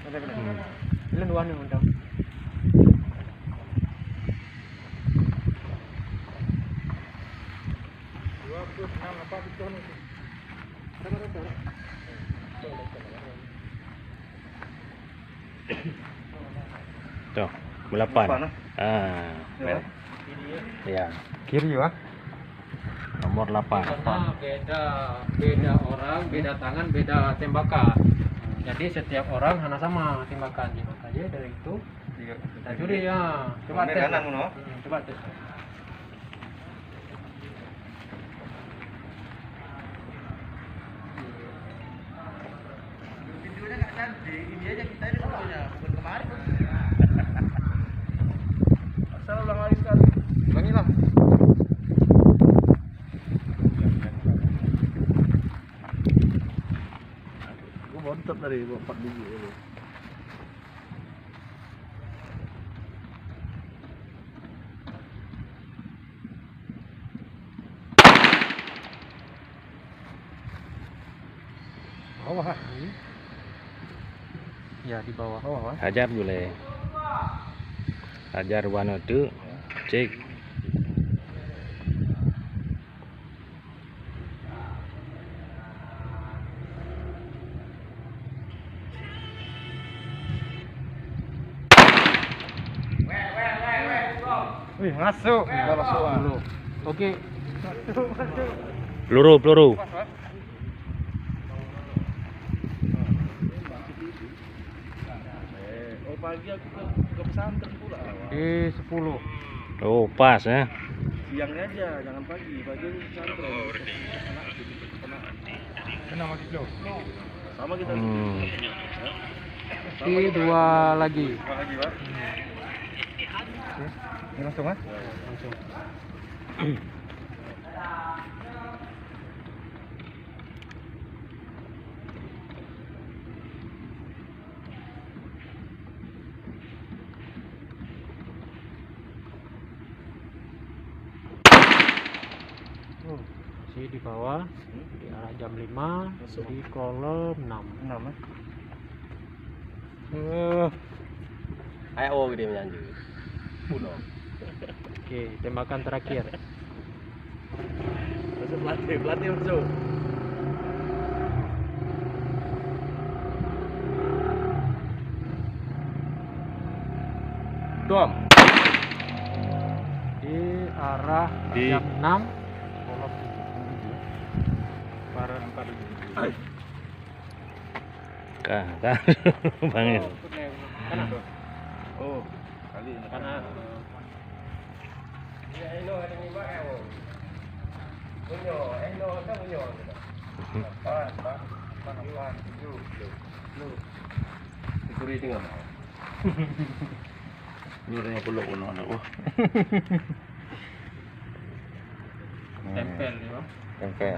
Ilan warna undang. Tuh, 8. Merah. Ya, Kiri ya. nomor 8. Karena beda orang, beda tangan, beda tembakan. Jadi setiap orang hanya sama tembakan. Makanya dari itu kita curi ya. Coba tes. Coba tes. Videonya nggak cantik, ini aja kita ini fotonya, bukan kemarin. Asal ulang lagi sekali. Ulangi lah. Gue bontot dari 4 biji ini. Bawah. Ya di bawah. Bawah. Hajar boleh. Hajar warna itu. Cek. Wih, masuk. Ya, masuk. Dulu. Oke. Peluru. Oh pagi aku ke pesantren pula. Di 10. Oh, pas ya. Siangnya aja, jangan pagi. Pagi aku ke pesantren. Kenapa gitu? Sama kita. Di 2 lagi. Lagi, Pak. Ini langsung ah? Langsung. Si di bawah di arah jam 5 di kolom 6. Ayo gede menyanyi. Oke, tembakan terakhir. Masuk pelatih masuk. Dom. Di arah Di- jam 6 kolom 7. Parah 4. Kah. Bangil. Oh, kali ini. Karena Dikuri tinggal. Nyurnya peluk ono. Wah. tempel ya, Bang. Tempel.